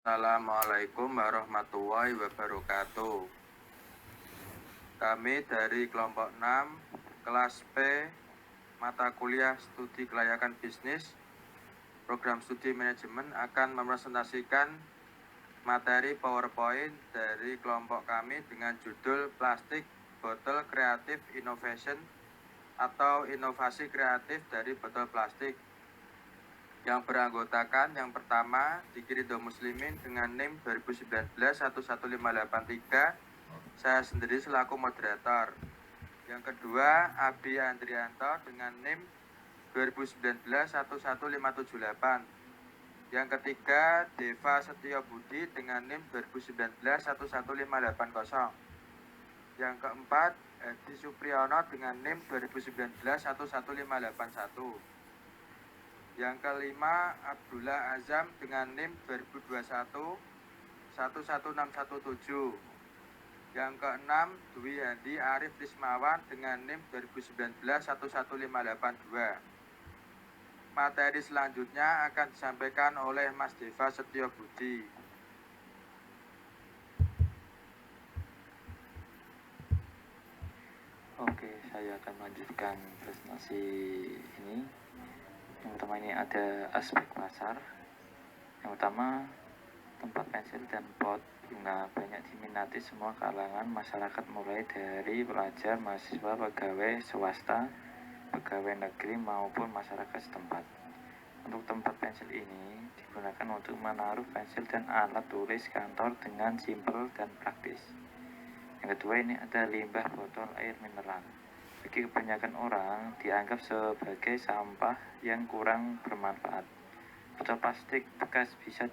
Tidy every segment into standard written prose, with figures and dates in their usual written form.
Assalamualaikum warahmatullahi wabarakatuh. Kami dari kelompok 6 kelas P mata kuliah studi kelayakan bisnis program studi manajemen akan mempresentasikan materi PowerPoint dari kelompok kami dengan judul Plastik Bottle Creative Innovation atau inovasi kreatif dari botol plastik, yang beranggotakan yang pertama Dikirido Muslimin dengan NIM 2019-11583, saya sendiri selaku moderator. Yang kedua Abdi Andrianto dengan NIM 2019-11578. Yang ketiga Deva Setio Budi dengan NIM 2019-11580. Yang keempat Edi Supriyono dengan NIM 2019-11581. Yang kelima Abdullah Azam dengan NIM 2021-11617. Yang keenam Dwi Handi Arif Rismawan dengan NIM 2019-11582. Materi selanjutnya akan disampaikan oleh Mas Deva Setio Budi. Oke, saya akan melanjutkan presentasi ini. Yang pertama ini ada aspek pasar. Yang utama, tempat pensil dan pot bunga banyak diminati semua kalangan masyarakat, mulai dari pelajar, mahasiswa, pegawai swasta, pegawai negeri maupun masyarakat setempat. Untuk tempat pensil ini digunakan untuk menaruh pensil dan alat tulis kantor dengan simpel dan praktis. Yang kedua ini ada limbah botol air mineral. Bagi kebanyakan orang dianggap sebagai sampah yang kurang bermanfaat. Botol plastik bekas bisa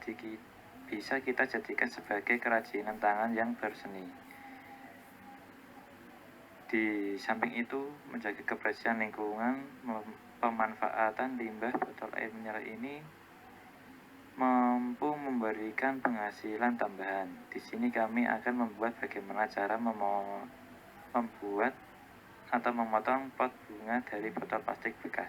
kita jadikan sebagai kerajinan tangan yang berseni. Di samping itu, menjaga kebersihan lingkungan, pemanfaatan limbah botol air mineral ini mampu memberikan penghasilan tambahan. Di sini kami akan membuat bagaimana cara membuat atau memotong pot bunga dari botol plastik bekas.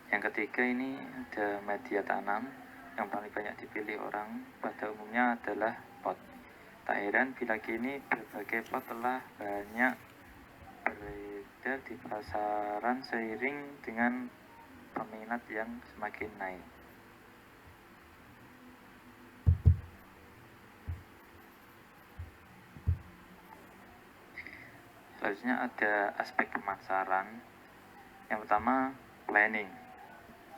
Yang ketiga ini ada media tanam. Yang paling banyak dipilih orang pada umumnya adalah pot. Tak heran bila kini berbagai pot telah banyak beredar di pasaran seiring dengan peminat yang semakin naik. Selanjutnya ada aspek pemasaran. Yang pertama, planning.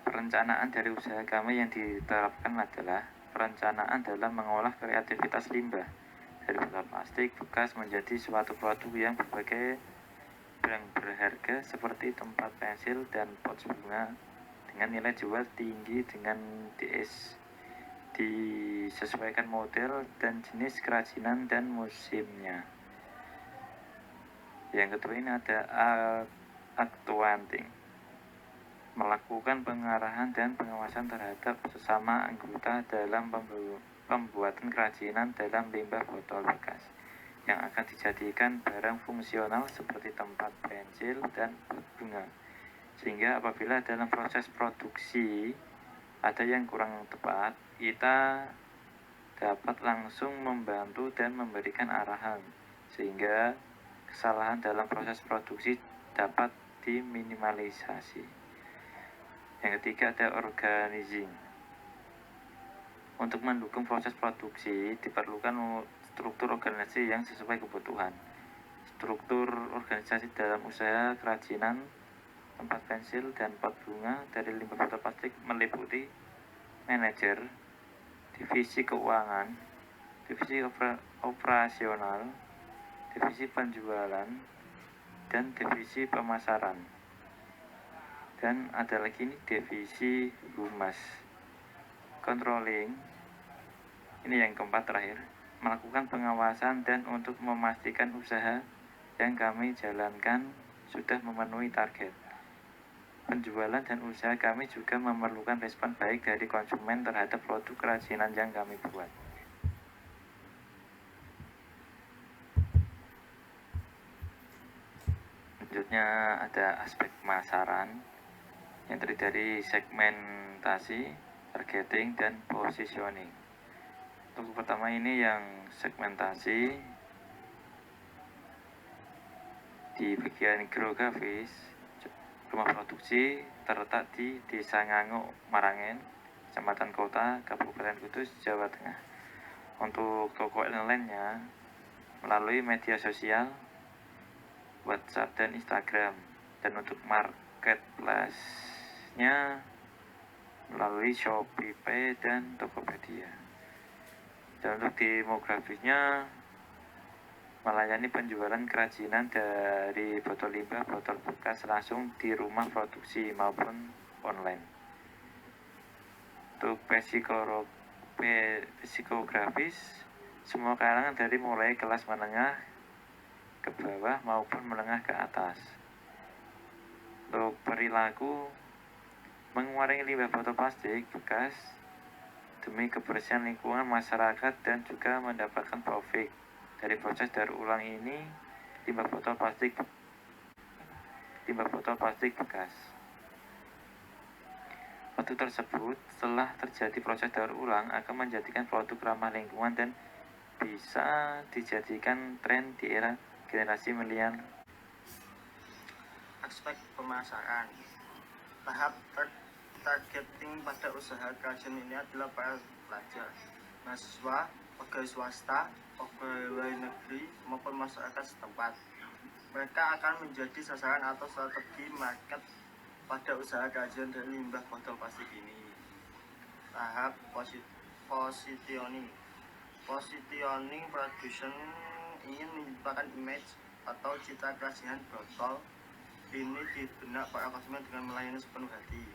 Perencanaan dari usaha kami yang diterapkan adalah perencanaan dalam mengolah kreativitas limbah dari botol plastik bekas menjadi suatu produk yang berharga seperti tempat pensil dan pot bunga dengan nilai jual tinggi dengan disesuaikan model dan jenis kerajinan dan musimnya. Yang kedua ini ada accounting, melakukan pengarahan dan pengawasan terhadap sesama anggota dalam pembuatan kerajinan dalam limbah botol bekas yang akan dijadikan barang fungsional seperti tempat pensil dan pot bunga, sehingga apabila dalam proses produksi ada yang kurang tepat, kita dapat langsung membantu dan memberikan arahan sehingga kesalahan dalam proses produksi dapat diminimalisasi. Yang ketiga ada organizing. Untuk mendukung proses produksi diperlukan struktur organisasi yang sesuai kebutuhan. Struktur organisasi dalam usaha kerajinan tempat pensil dan pot bunga dari limbah botol plastik meliputi manajer, divisi keuangan, divisi operasional, divisi penjualan, dan divisi pemasaran. Dan ada lagi nih divisi humas. Controlling, ini yang keempat terakhir, melakukan pengawasan dan untuk memastikan usaha yang kami jalankan sudah memenuhi target. Penjualan dan usaha kami juga memerlukan respon baik dari konsumen terhadap produk kerajinan yang kami buat. Selanjutnya ada aspek pemasaran yang terdiri dari segmentasi, targeting, dan positioning. Toko pertama ini yang segmentasi di bagian geografis. Rumah produksi terletak di Desa Nganguk, Marangen, Kecamatan Kota, Kabupaten Kudus, Jawa Tengah. Untuk toko online-nya melalui media sosial, WhatsApp dan Instagram. Dan untuk marketplace-nya melalui Shopee Pay dan Tokopedia. Dan untuk demografisnya melayani penjualan kerajinan dari botol limbah, botol bekas langsung di rumah produksi maupun online. Untuk psikografis, semua kalangan dari mulai kelas menengah ke bawah maupun menengah ke atas. Untuk perilaku, mengurangi limbah botol plastik bekas demi kebersihan lingkungan masyarakat dan juga mendapatkan profit. Dari proses daur ulang ini, limbah botol plastik bekas. Produk tersebut setelah terjadi proses daur ulang akan menjadikan produk ramah lingkungan dan bisa dijadikan tren di era generasi milenial. Aspek pemasaran. Tahap targeting pada usaha kerajinan ini adalah para pelajar, mahasiswa, pegawai swasta, pegawai negeri maupun masyarakat setempat. Mereka akan menjadi sasaran atau strategi market pada usaha kerajinan dari limbah botol plastik ini. Tahap positioning. Positioning production ingin menciptakan image atau citra kerajinan botol ini di benak para konsumen dengan melayani sepenuh hati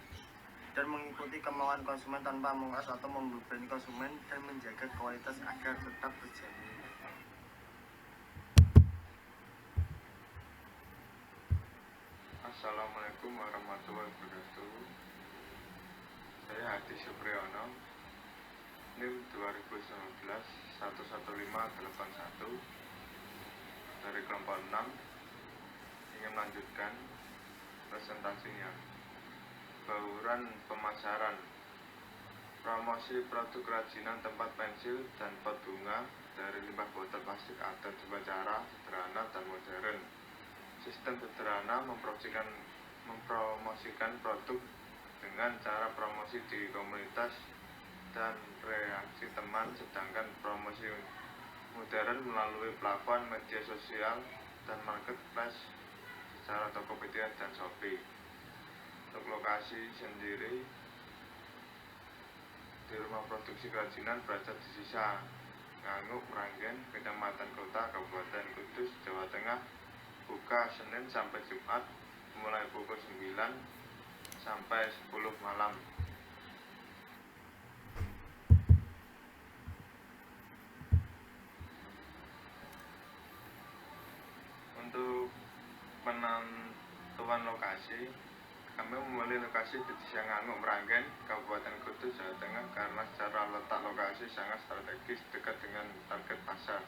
dan mengikuti kemauan konsumen tanpa menguras atau membebani konsumen dan menjaga kualitas agar tetap terjamin. Assalamualaikum warahmatullahi wabarakatuh. Saya Hadi Supriyono, NIM 2019 11581 dari kelompok 6, ingin melanjutkan presentasinya. Bauran pemasaran, promosi produk kerajinan tempat pensil dan pot bunga dari limbah botol plastik ada dua cara, sederhana dan modern. Sistem sederhana mempromosikan produk dengan cara promosi di komunitas dan reaksi teman, sedangkan promosi modern melalui platform media sosial dan marketplace secara Tokopedia dan Shopee. Untuk lokasi sendiri, di rumah produksi kerajinan berada di Desa Nganguk, Marangen, Kecamatan Kota, Kabupaten Kudus, Jawa Tengah. Buka Senin sampai Jumat mulai pukul 9 sampai 10 malam. Untuk penentuan lokasi, kami memilih lokasi di Desa Nganguk, Marangen, Kabupaten Kudus, Jawa Tengah karena secara letak lokasi sangat strategis, dekat dengan target pasar,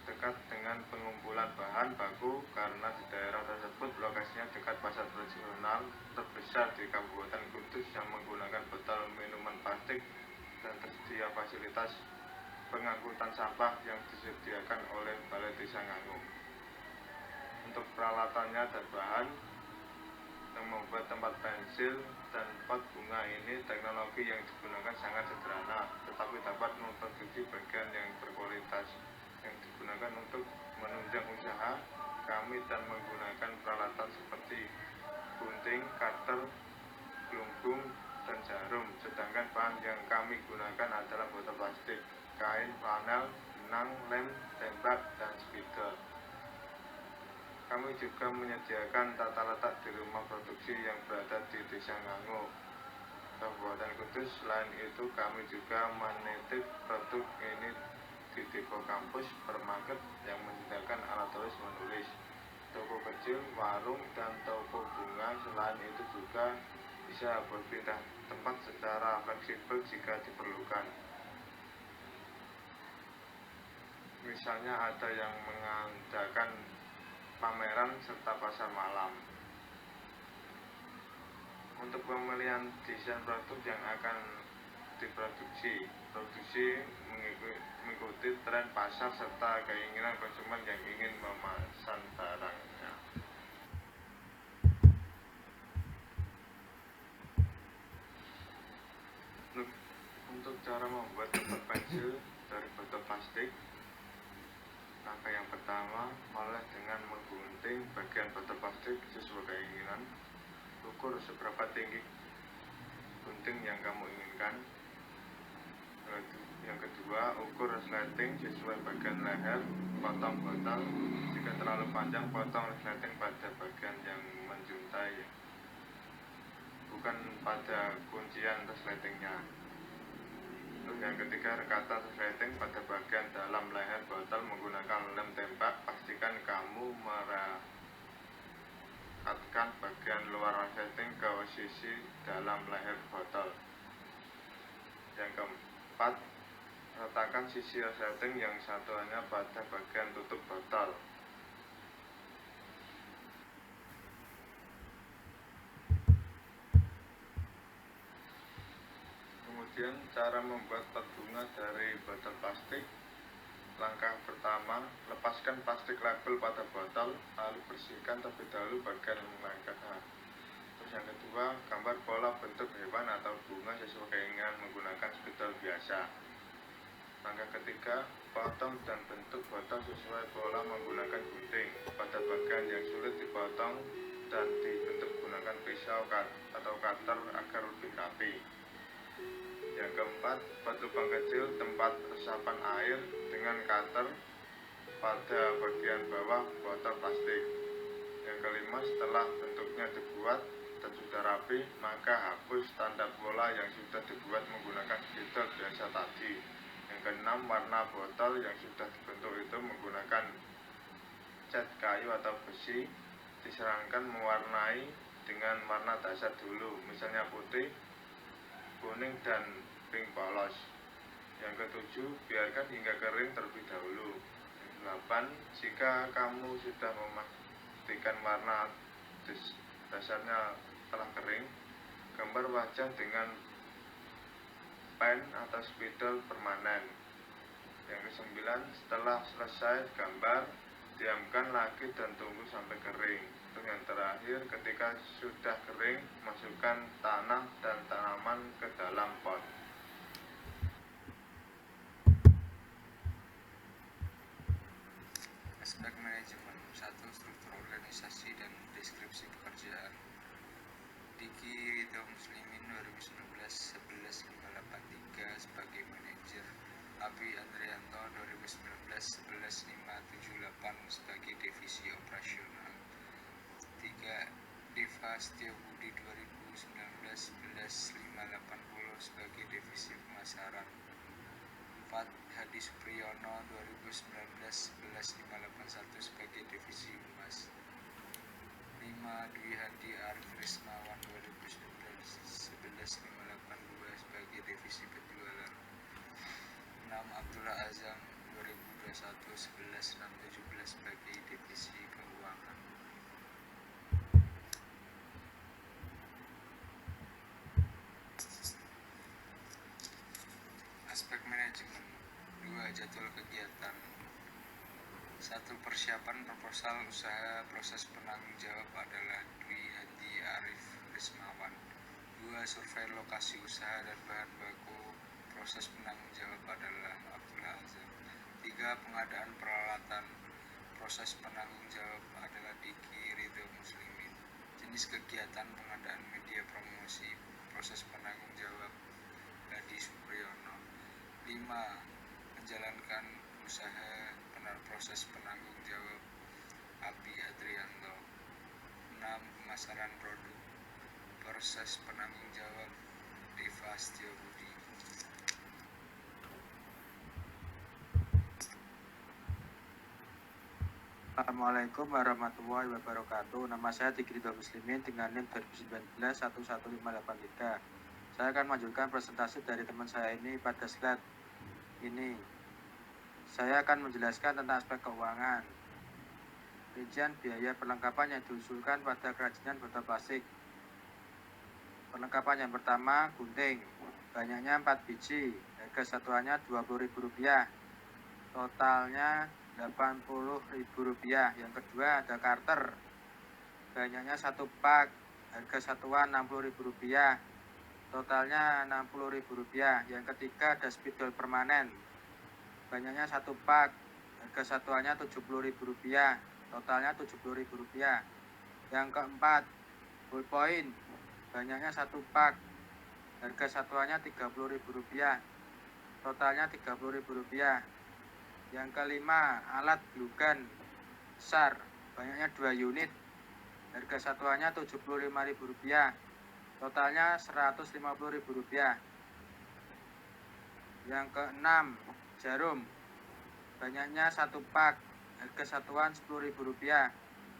dekat dengan pengumpulan bahan baku karena di daerah tersebut lokasinya dekat pasar tradisional terbesar di Kabupaten Kudus yang menggunakan botol minuman plastik dan tersedia fasilitas pengangkutan sampah yang disediakan oleh Balai Desa Nganguk. Untuk peralatannya dan bahan yang membuat tempat pensil dan pot bunga ini, teknologi yang digunakan sangat sederhana tetapi dapat memproduksi bagian yang berkualitas. Yang digunakan untuk menunjang usaha kami dan menggunakan peralatan seperti gunting, cutter, gelunggung, dan jarum. Sedangkan bahan yang kami gunakan adalah botol plastik, kain, flanel, benang, lem, tembak, dan spidol. Kami juga menyediakan tata letak di rumah produksi yang berada di Desa Nganguk, Kabupaten Kudus. Selain itu, kami juga menitip produk ini di depo kampus, supermarket yang menyediakan alat tulis menulis, toko kecil, warung, dan toko bunga. Selain itu juga bisa berpindah tempat secara fleksibel jika diperlukan. Misalnya ada yang mengadakan pameran serta pasar malam. Untuk pemilihan desain produk yang akan diproduksi, produksi mengikuti tren pasar serta keinginan konsumen yang ingin memesan barangnya. Untuk cara membuat tempat pensil dari botol plastik, langkah yang pertama, mulai dengan menggunting bagian botol plastik sesuai keinginan. Ukur seberapa tinggi gunting yang kamu inginkan. Yang kedua, ukur resleting sesuai bagian leher, potong botol. Jika terlalu panjang, potong resleting pada bagian yang menjuntai, bukan pada kuncian resletingnya. Terus yang ketiga, rekatan resleting pada bagian dalam leher botol menggunakan lem tembak. Pastikan kamu merekatkan bagian luar resleting ke sisi dalam leher botol. Yang keempat, letakkan sisi resleting yang satunya pada bagian tutup botol. Kemudian cara membuat pot bunga dari botol plastik. Langkah pertama, lepaskan plastik label pada botol, lalu bersihkan terlebih dahulu bagian lengkapnya. Terus yang kedua, gambar pola bentuk hewan atau bunga sesuai keinginan menggunakan spidol biasa. Langkah ketiga, potong dan bentuk botol sesuai pola menggunakan gunting. Pada bagian yang sulit dipotong dan dibentuk menggunakan pisau atau cutter agar lebih rapi. Yang keempat, buat lubang kecil tempat resapan air dengan cutter pada bagian bawah botol plastik. Yang kelima, setelah bentuknya dibuat dan sudah rapi, maka hapus tanda pola yang sudah dibuat menggunakan spidol biasa tadi. Yang keenam, warna botol yang sudah dibentuk itu menggunakan cat kayu atau besi. Disarankan mewarnai dengan warna dasar dulu, misalnya putih, kuning, dan pink polos. Yang ketujuh, biarkan hingga kering terlebih dahulu. Yang kedelapan, jika kamu sudah memastikan warna dasarnya telah kering, gambar wajah dengan pen atau spidol permanen. Yang kesembilan, setelah selesai gambar, diamkan lagi dan tunggu sampai kering. Terus yang terakhir, ketika sudah kering, masukkan tanah dan tanaman ke dalam pot. Aspek manajemen 1. Struktur organisasi dan deskripsi pekerjaan. Diki Ridho Muslimin 2019-11583 sebagai manajer, Abi Andrianto 2019-11578 sebagai divisi operasional. 3. Diva Setiobudi 2019-11580 sebagai divisi pemasaran. 4. Hadi Supriyono 2019-11581 sebagai divisi humas. 5. Dwi Hadi Arif Rismawan 2019-11582 sebagai divisi penjualan. 6. Abdullah Azam 2021-11617 sebagai divisi keuangan. Aspek manajemen 2. Jadwal kegiatan. 1. Persiapan proposal usaha. Proses penanggung jawab adalah Dwi Hadi Arif Rismawan. 2. Survei lokasi usaha dan bahan baku. Proses penanggung jawab adalah Abdullah Azam. 3. Pengadaan peralatan. Proses penanggung jawab adalah Diki Ridho Muslimin. Jenis kegiatan pengadaan media promosi. Proses penanggung jawab Hadi Supriyono. 5. Menjalankan usaha. Proses penanggung jawab Abi Adrianto. 6. Pemasaran produk. Proses penanggung jawab Diva Setiobudi. Assalamualaikum warahmatullahi wabarakatuh. Nama saya Diki Ridho Muslimin dengan NIM 2019-11583. Saya akan melanjutkan presentasi dari teman saya ini pada slide ini. Saya akan menjelaskan tentang aspek keuangan. Rincian biaya perlengkapan yang diusulkan pada kerajinan botol plastik. Perlengkapan yang pertama, gunting. banyaknya 4 biji, harga satuannya Rp20.000, totalnya Rp80.000. Yang kedua ada Carter, banyaknya 1 pak, harga satuan Rp60.000, totalnya Rp60.000. Yang ketiga ada spidol permanen, banyaknya 1 pak, harga satuannya Rp70.000, totalnya Rp70.000. Yang keempat ballpoint, banyaknya 1 pak, harga satuannya Rp30.000, totalnya Rp30.000. Yang kelima alat glue gun besar, banyaknya 2 unit, harga satuannya Rp75.000, totalnya Rp150.000. Yang keenam jarum, banyaknya 1 pak, harga satuan Rp10.000,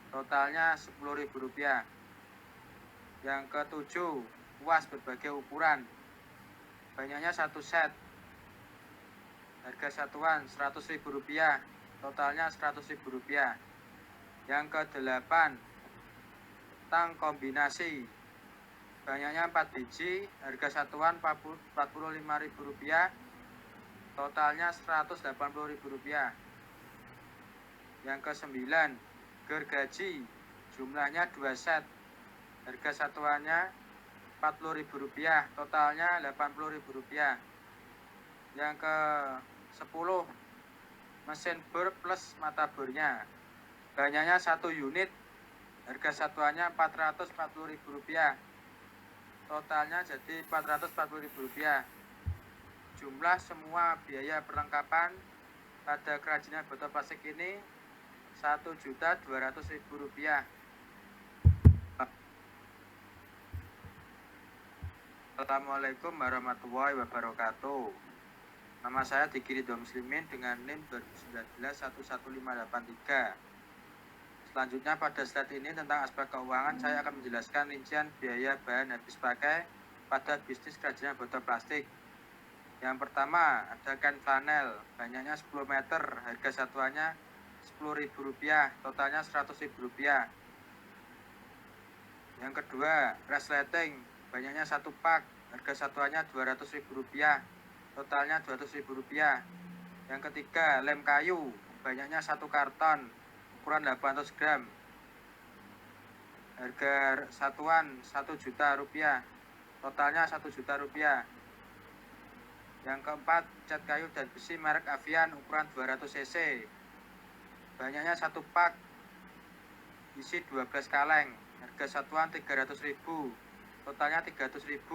totalnya Rp10.000. Yang ketujuh kuas berbagai ukuran, banyaknya 1 set, harga satuan Rp100.000, totalnya Rp100.000. Yang kedelapan tang kombinasi, banyaknya 4 biji, harga satuan Rp45.000, totalnya Rp180.000. Yang kesembilan gergaji, jumlahnya 2 set, harga satuannya Rp40.000, totalnya Rp80.000. Yang ke-10 mesin bor plus mata bornya, banyaknya 1 unit, harga satuannya Rp440.000, totalnya jadi Rp440.000. Jumlah semua biaya perlengkapan pada kerajinan botol plastik ini Rp1.200.000. Assalamualaikum warahmatullahi wabarakatuh. Nama saya Dikiri Dua Muslimin dengan NIM 2019-11583. Selanjutnya pada slide ini tentang aspek keuangan, saya akan menjelaskan rincian biaya bahan habis pakai pada bisnis kerajinan botol plastik. Yang pertama ada kain flanel, banyaknya 10 meter, harga satuannya Rp10.000, totalnya Rp100.000. Yang kedua resleting, banyaknya 1 pak, harga satuannya Rp200.000, totalnya Rp200.000. Yang ketiga lem kayu, banyaknya 1 karton, ukuran 800 gram, harga satuan Rp1 juta, totalnya Rp1 juta. Yang keempat cat kayu dan besi merek Avian, ukuran 200 cc, banyaknya 1 pak, isi 12 kaleng, harga satuan Rp300.000, totalnya Rp300.000.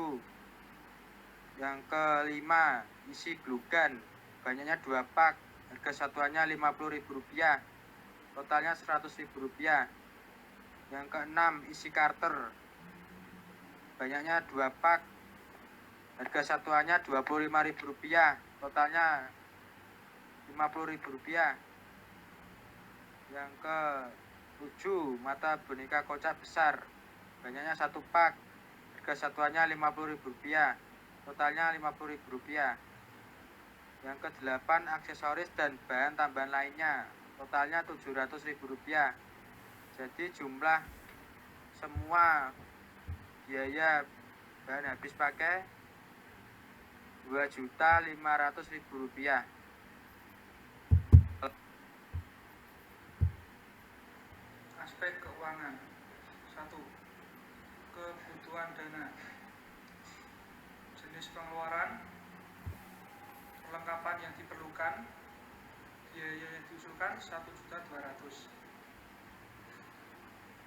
Yang kelima isi glue gun, banyaknya 2 pak, harga satuannya Rp50.000, totalnya Rp100.000. Yang keenam isi Carter, banyaknya 2 pak, harga satuannya Rp25.000, totalnya Rp50.000. Yang ke-7 mata boneka kocak besar, banyaknya 1 pak, harga satuannya Rp50.000, totalnya Rp50.000. Yang ke-8 aksesoris dan bahan tambahan lainnya, totalnya Rp700.000. Jadi jumlah semua biaya bahan habis pakai Rp2.500.000. Aspek keuangan. 1. Kebutuhan dana. Jenis pengeluaran, perlengkapan yang diperlukan, biaya yang diusulkan Rp1.200.000.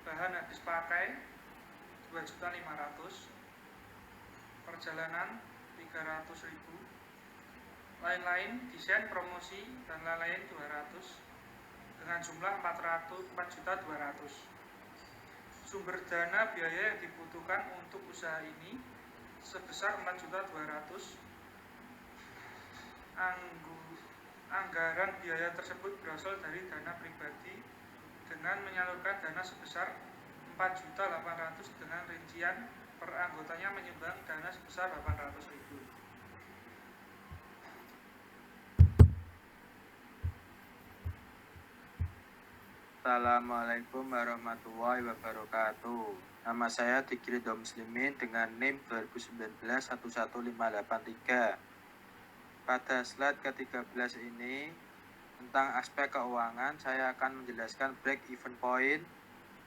Bahan habis pakai Rp2.500.000. Perjalanan Rp300.000. Lain-lain, desain, promosi, dan lain-lain 200 dengan jumlah Rp4.200.000. Sumber dana biaya yang dibutuhkan untuk usaha ini sebesar Rp4.200.000. Anggaran biaya tersebut berasal dari dana pribadi dengan menyalurkan dana sebesar Rp4.800.000 dengan rincian per anggotanya menyumbang dana sebesar Rp800.000. Assalamualaikum warahmatullahi wabarakatuh. Nama saya Dikri Ridho Muslimin dengan NIM 2019-11583. Pada slide ke-13 ini tentang aspek keuangan, saya akan menjelaskan break even point,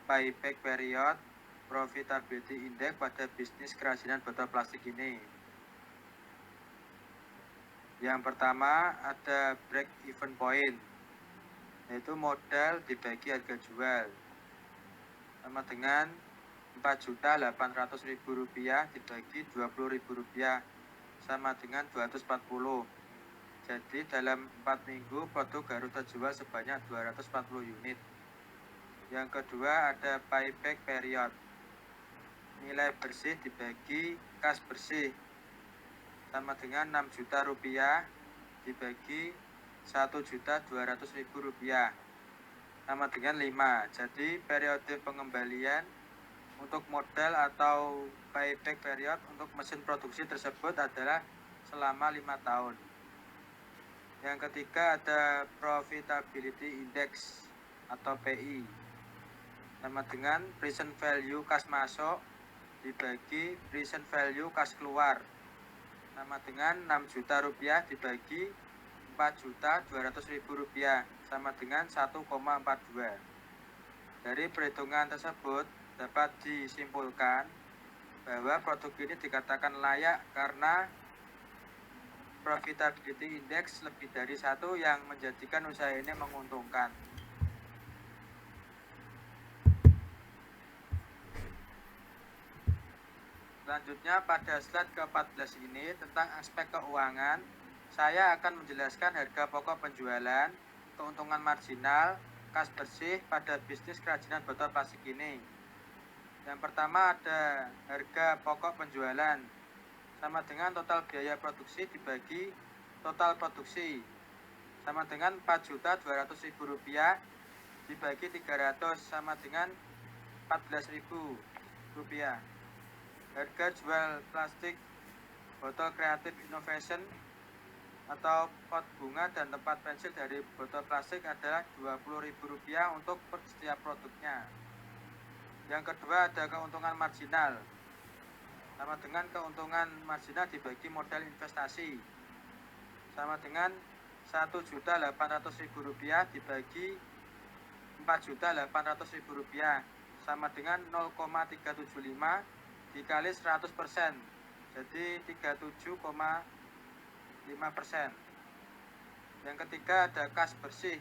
payback period, profitability index pada bisnis kerajinan botol plastik ini. Yang pertama ada break even point, yaitu modal dibagi harga jual, sama dengan Rp4.800.000 dibagi Rp20.000 sama dengan 240. Jadi dalam 4 minggu produk harus terjual sebanyak 240 unit. Yang kedua ada payback period, nilai bersih dibagi kas bersih, sama dengan Rp6 juta dibagi Rp1.200.000 sama dengan 5. Jadi periode pengembalian untuk modal atau payback period untuk mesin produksi tersebut adalah selama 5 tahun. Yang ketiga ada profitability index atau PI, sama dengan present value kas masuk dibagi present value kas keluar, sama dengan Rp6 juta dibagi Rp4.200.000 sama dengan 1,42. Dari perhitungan tersebut dapat disimpulkan bahwa produk ini dikatakan layak karena profitability index lebih dari 1 yang menjadikan usaha ini menguntungkan. Selanjutnya pada slide ke-14 ini tentang aspek keuangan, saya akan menjelaskan harga pokok penjualan, keuntungan marginal, kas bersih pada bisnis kerajinan botol plastik ini. Yang pertama ada harga pokok penjualan, sama dengan total biaya produksi dibagi total produksi, sama dengan Rp4.200.000 dibagi 300 sama dengan Rp14.000. Harga jual plastik botol Creative Innovation atau pot bunga dan tempat pensil dari botol plastik adalah Rp20.000 untuk setiap produknya. Yang kedua ada keuntungan marginal, sama dengan keuntungan marginal dibagi modal investasi, sama dengan Rp1.800.000 dibagi Rp4.800.000 sama dengan 0,375 dikali 100%, jadi 37,5%. Yang ketiga ada kas bersih,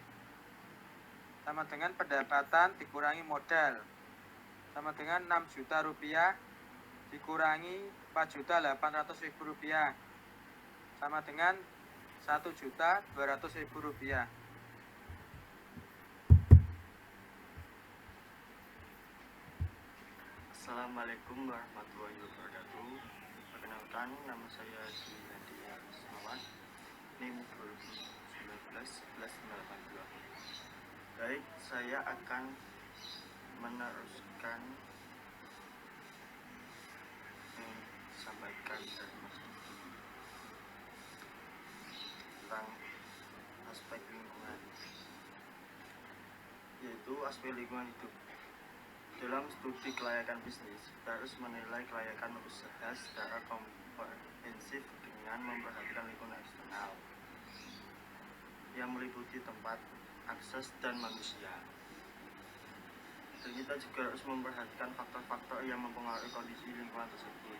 sama dengan pendapatan dikurangi modal, sama dengan Rp6 juta dikurangi Rp4.800.000 sama dengan Rp1.200.000. Assalamualaikum warahmatullahi wabarakatuh. Perkenalkan, nama saya Nadia Ismawan, NIM 2019-1182. Baik, saya akan meneruskan yang disampaikan dari Mas Diki tentang aspek lingkungan, yaitu aspek lingkungan hidup. Dalam studi kelayakan bisnis, kita harus menilai kelayakan usaha secara komprehensif dengan memperhatikan lingkungan eksternal yang meliputi tempat, akses, dan manusia. Dan kita juga harus memperhatikan faktor-faktor yang mempengaruhi kondisi lingkungan tersebut.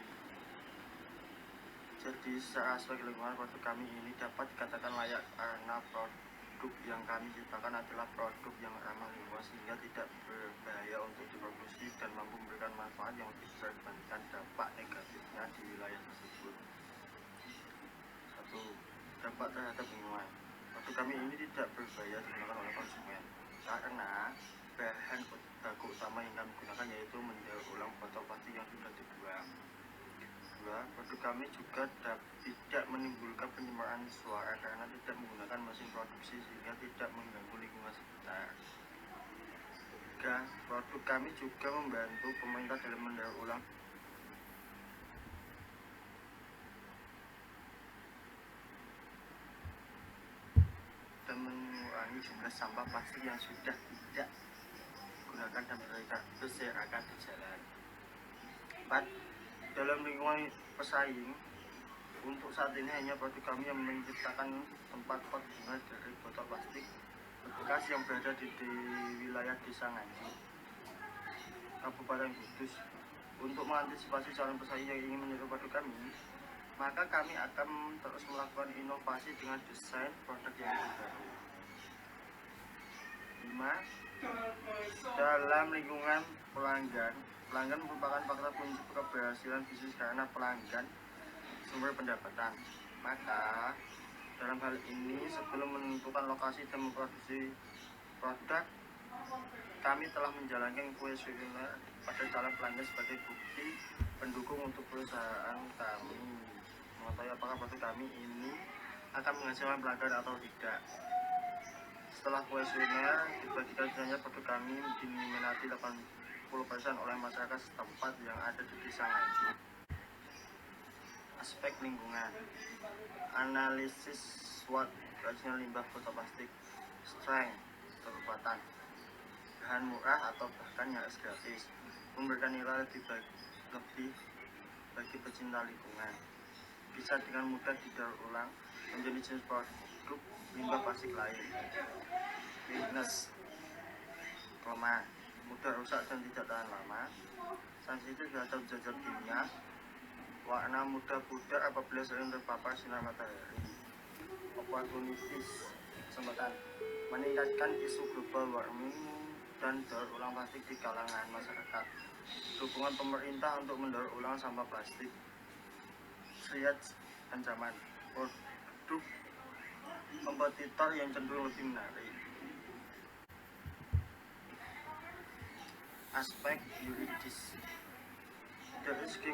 Jadi secara aspek lingkungan, produk kami ini dapat dikatakan layak karena produk yang kami ciptakan adalah produk yang ramah lingkungan sehingga tidak berbahaya untuk diproduksi dan mampu memberikan manfaat yang lebih besar dibandingkan dampak negatifnya di wilayah tersebut. 1. Dampak terhadap lingkungan. Produk kami ini tidak berbahaya digunakan oleh konsumen karena bahan baku utama yang kami gunakan yaitu mendaur ulang botol plastik yang sudah dibuang. 2. Produk kami juga tidak menimbulkan pencemaran suara karena tidak menggunakan mesin produksi sehingga tidak mengganggu lingkungan sekitar. 3. Produk kami juga membantu pemerintah dalam mendaur ulang dan mengurangi jumlah sampah plastik yang sudah tidak digunakan dan berserakan di jalan. Dalam lingkungan pesaing, untuk saat ini hanya produk kami yang menciptakan tempat pot bunga dari botol plastik bekas yang berada di wilayah Desa Nganjuk, Kabupaten Kudus. Untuk mengantisipasi calon pesaing yang ingin meniru produk kami, maka kami akan terus melakukan inovasi dengan desain produk yang baru. 5. Dalam lingkungan pelanggan merupakan faktor kunci keberhasilan bisnis karena pelanggan sumber pendapatan. Maka dalam hal ini, sebelum menentukan lokasi dan memproduksi produk, kami telah menjalankan kuesioner pada calon pelanggan sebagai bukti pendukung untuk perusahaan kami mengetahui apakah produk kami ini akan menghasilkan pelanggan atau tidak. Setelah kuesioner dibagikan, sebenarnya produk kami diminati 80% oleh masyarakat setempat yang ada di Desa Nganjuk. Aspek lingkungan, analisis SWOT kerajinan limbah botol plastik, strength kekuatan, bahan murah atau bahkan nyaris gratis, memberikan nilai lebih bagi pecinta lingkungan, bisa dengan mudah didaur ulang menjadi jenis produk limbah plastik lain. Weakness, kelemahan, mudah rusak dan tidak tahan lama, sensitif terhadap zat kimia, warna mudah pudar apabila sering terpapar sinar matahari. Opportunities, kesempatan, meningkatkan isu global warming dan daur ulang plastik di kalangan masyarakat. Dukungan pemerintah untuk mendaur ulang sampah plastik. Threats, ancaman, produk kompetitor yang cenderung lebih menarik. Aspek yuridis, dari segi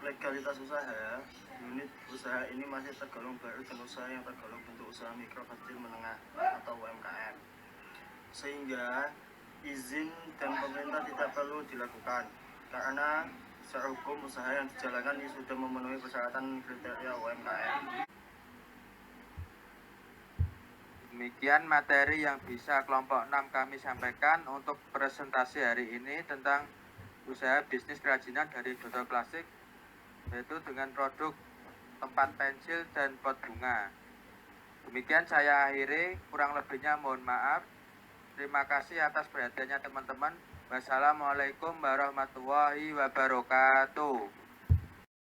legalitas usaha, unit usaha ini masih tergolong baru dan usaha yang tergolong bentuk usaha mikro, kecil, menengah atau UMKM, sehingga izin dan pemerintah tidak perlu dilakukan karena secara hukum usaha yang dijalankan ini sudah memenuhi persyaratan kriteria UMKM. Demikian materi yang bisa kelompok 6 kami sampaikan untuk presentasi hari ini tentang usaha bisnis kerajinan dari botol plastik, yaitu dengan produk tempat pensil dan pot bunga. Demikian saya akhiri, kurang lebihnya mohon maaf. Terima kasih atas perhatiannya teman-teman. Wassalamualaikum warahmatullahi wabarakatuh.